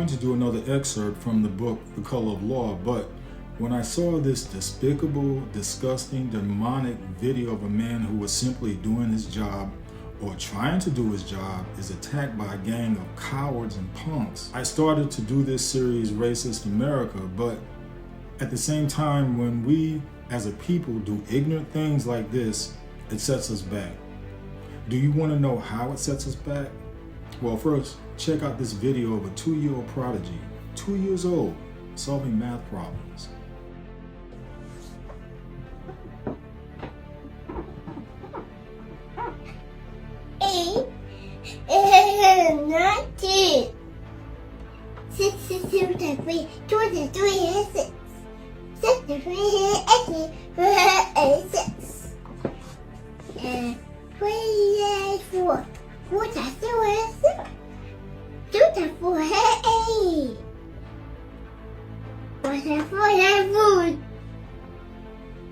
going to do another excerpt from the book, The Color of Law, but when I saw this despicable, disgusting, demonic video of a man who was simply doing his job or trying to do his job is attacked by a gang of cowards and punks, I started to do this series, Racist America, but at the same time, when we as a people do ignorant things like this, it sets us back. Do you want to know how it sets us back? Well, first, check out this video of a 2-year-old prodigy, 2 years old, solving math problems. Not two. 6 is 2 to 3, 2 to 3 is 6. 6 to 3 is 6. 3 is 4. 4 to 2 is 6. 2 to 4 is 8. 4 to 4 is 4.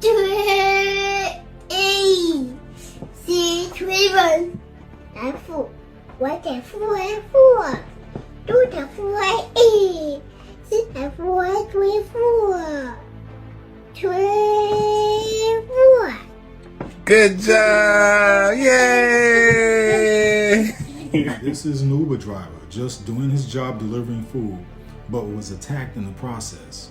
2 is 8. 6, 3, 1. That's 4. 1 to 4 is 4. 2 to 4 is 8. 6 to 4 is 24. 24. Good job! Yay! This is an Uber driver just doing his job delivering food, but was attacked in the process.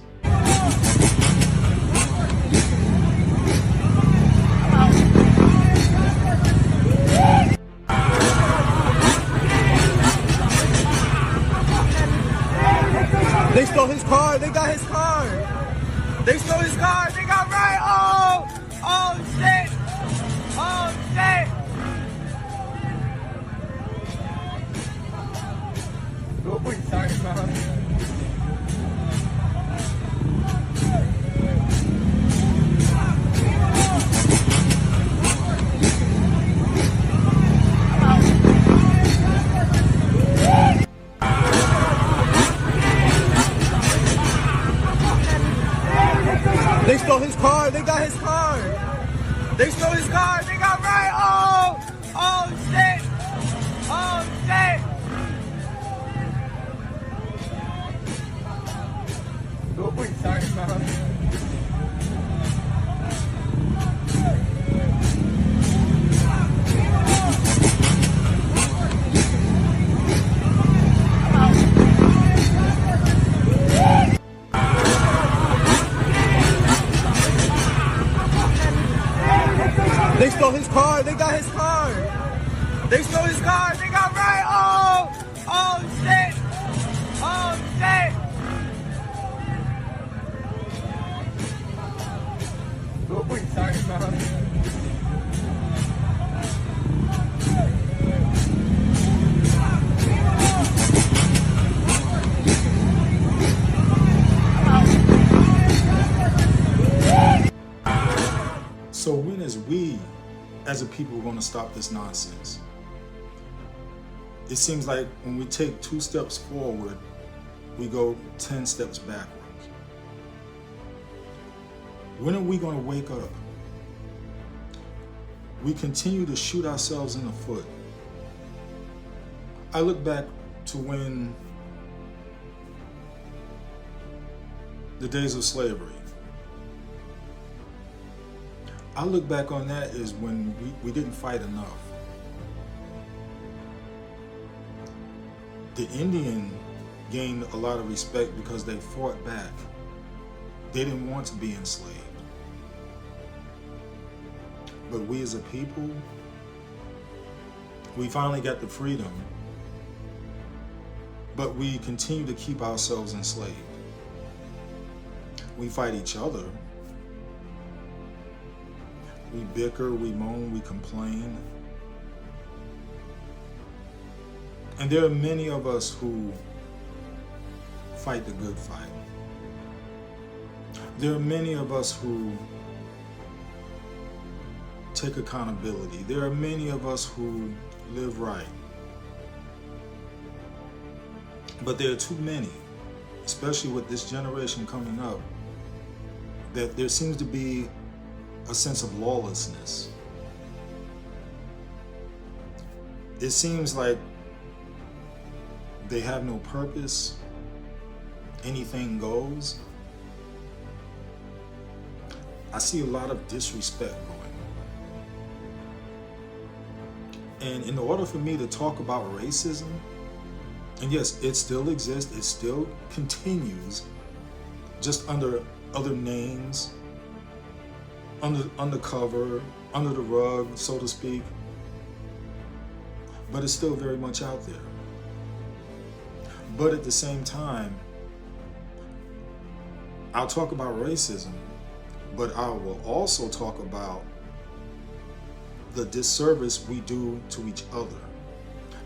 They stole his car. They got his car. They stole his car. They got right. Oh! Oh shit! Oh shit! Oh, wait, sorry, man. They stole his car. They got his car. They stole his car. They got right. Oh! Oh shit! Oh shit! Oh, wait, sorry, man. They stole his car. They got his car. They stole his car. They got right. Oh! Oh shit! Oh shit! Oh, wait, sorry, man. So when is we, as a people, going to stop this nonsense? It seems like when we take 2 steps forward, we go 10 steps backwards. When are we going to wake up? We continue to shoot ourselves in the foot. I look back to when the days of slavery. I look back on that as when we didn't fight enough. The Indian gained a lot of respect because they fought back. They didn't want to be enslaved. But we as a people, we finally got the freedom, but we continue to keep ourselves enslaved. We fight each other. We bicker, we moan, we complain. And there are many of us who fight the good fight. There are many of us who take accountability. There are many of us who live right. But there are too many, especially with this generation coming up, that there seems to be a sense of lawlessness. It seems like they have no purpose, anything goes, I see a lot of disrespect going on. And in order for me to talk about racism, and yes, it still exists, it still continues, just under other names, undercover, under the rug, so to speak, but it's still very much out there. But at the same time, I'll talk about racism, but I will also talk about the disservice we do to each other,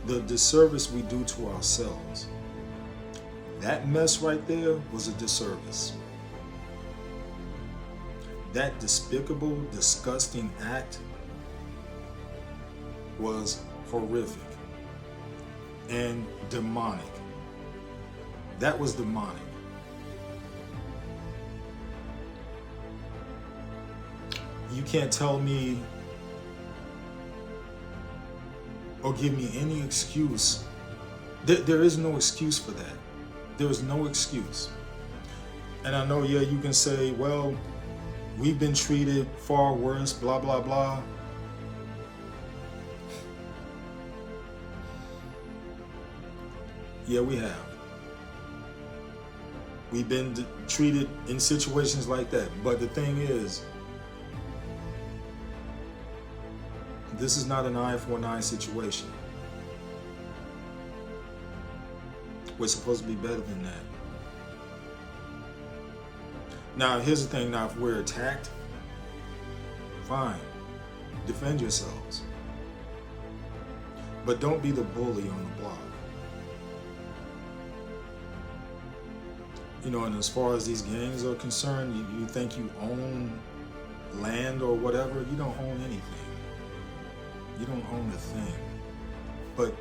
the disservice we do to ourselves. That mess right there was a disservice. That despicable, disgusting act was horrific and demonic. That was demonic. You can't tell me or give me any excuse. There is no excuse for that. There is no excuse. And I know, yeah, you can say, well, we've been treated far worse, blah, blah, blah. Yeah, we have. We've been treated in situations like that. But the thing is, this is not an eye for an eye situation. We're supposed to be better than that. Now, here's the thing. Now, if we're attacked, fine. Defend yourselves. But don't be the bully on the block. You know, and as far as these gangs are concerned, you think you own land or whatever, you don't own anything. You don't own a thing. But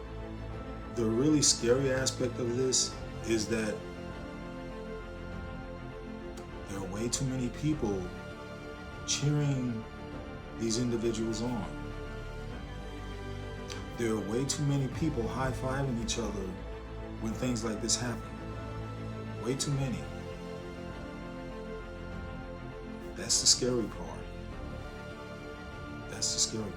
the really scary aspect of this is that there are way too many people cheering these individuals on. There are way too many people high-fiving each other when things like this happen. Way too many. That's the scary part. That's the scary part.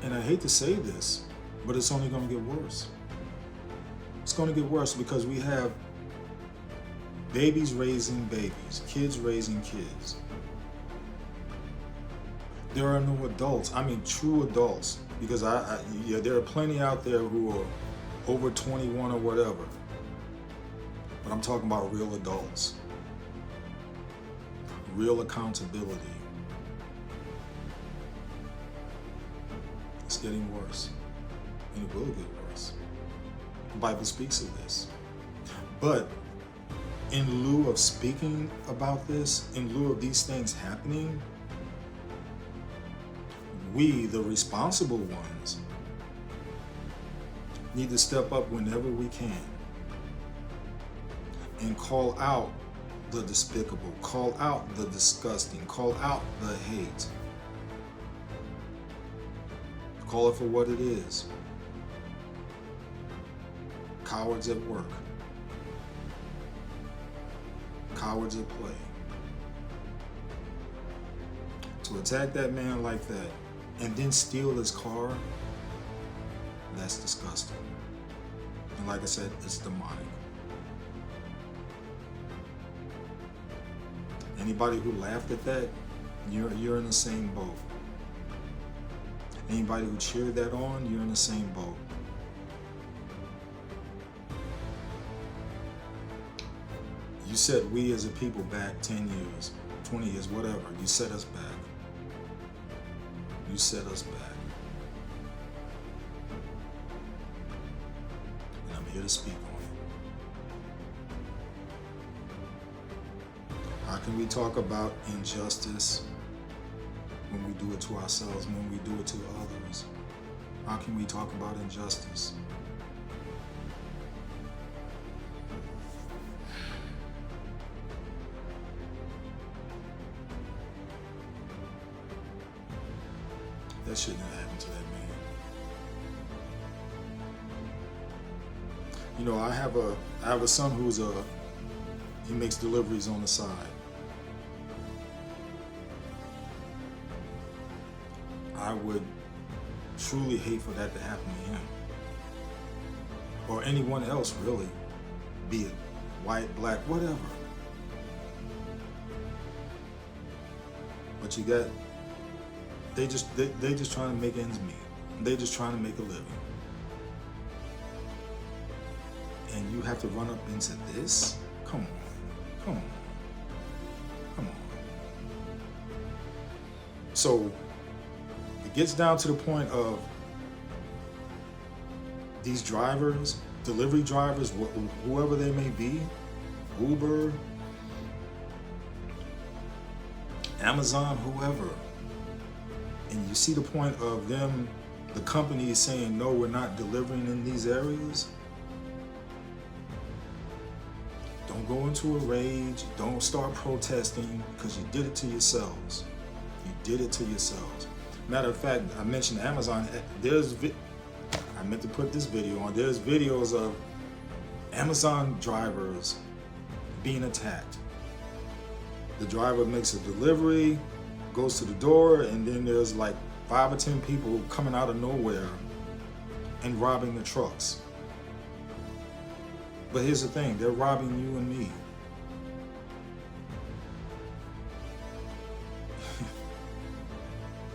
And I hate to say this, but it's only going to get worse. It's going to get worse because we have babies raising babies, kids raising kids. There are no adults, I mean true adults, because yeah, there are plenty out there who are over 21 or whatever, but I'm talking about real adults, real accountability. It's getting worse, and it will get worse. The Bible speaks of this. But in lieu of speaking about this, in lieu of these things happening, we, the responsible ones, need to step up whenever we can and call out the despicable, call out the disgusting, call out the hate. Call it for what it is. Cowards at work. Cowards at play. To attack that man like that and then steal his car, that's disgusting. And like I said, it's demonic. Anybody who laughed at that, you're in the same boat. Anybody who cheered that on, you're in the same boat. You set we as a people back 10 years, 20 years, whatever. You set us back. You set us back. And I'm here to speak on it. How can we talk about injustice when we do it to ourselves, when we do it to others? How can we talk about injustice? That shouldn't have happened to that man. You know, I have a son who's he makes deliveries on the side. I would truly hate for that to happen to him. Or anyone else, really. Be it white, black, whatever. But you got, they just trying to make ends meet. They just trying to make a living. And you have to run up into this? Come on. Come on. Come on. So it gets down to the point of these drivers, delivery drivers, whoever they may be, Uber, Amazon, whoever, and you see the point of them, the company is saying, no, we're not delivering in these areas. Don't go into a rage. Don't start protesting, because you did it to yourselves. You did it to yourselves. Matter of fact, I mentioned Amazon. I meant to put this video on. There's videos of Amazon drivers being attacked. The driver makes a delivery, goes to the door, and then there's like 5 or 10 people coming out of nowhere and robbing the trucks. But here's the thing, they're robbing you and me.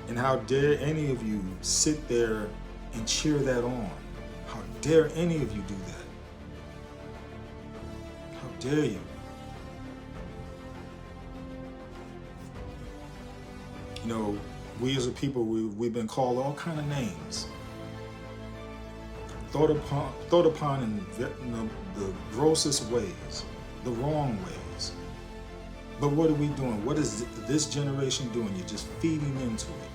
And how dare any of you sit there and cheer that on? How dare any of you do that? How dare you? You know, we as a people, we've been called all kind of names. Thought upon in the grossest ways, the wrong ways. But what are we doing? What is this generation doing? You're just feeding into it.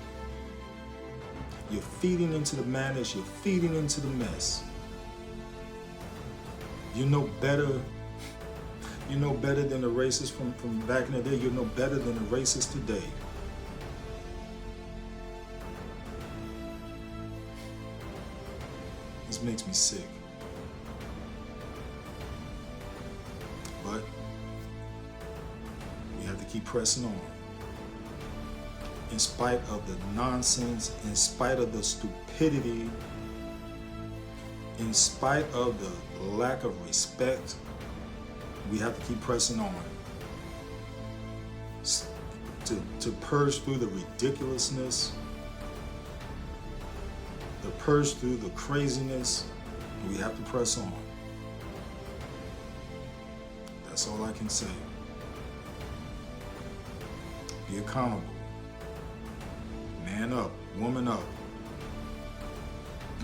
You're feeding into the madness. You're feeding into the mess. You know better. You know better than the racists from back in the day. You know better than the racists today. This makes me sick. But we have to keep pressing on. In spite of the nonsense, in spite of the stupidity, in spite of the lack of respect, we have to keep pressing on. To purge through the ridiculousness, to purge through the craziness, we have to press on. That's all I can say. Be accountable. Man up, woman up.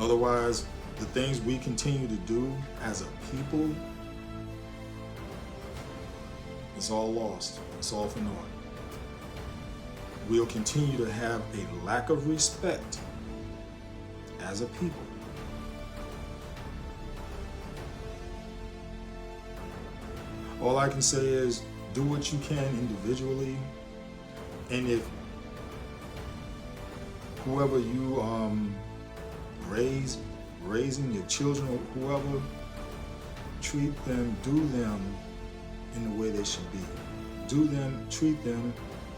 Otherwise, the things we continue to do as a people, it's all lost. It's all for naught. We'll continue to have a lack of respect as a people. All I can say is do what you can individually, and if whoever you raising your children or whoever, treat them, do them in the way they should be. Do them, treat them,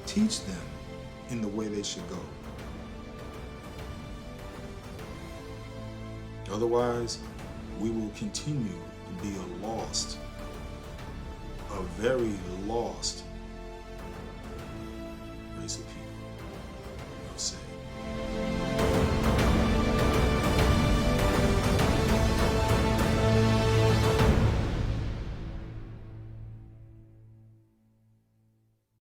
teach them in the way they should go. Otherwise, we will continue to be a very lost race of people.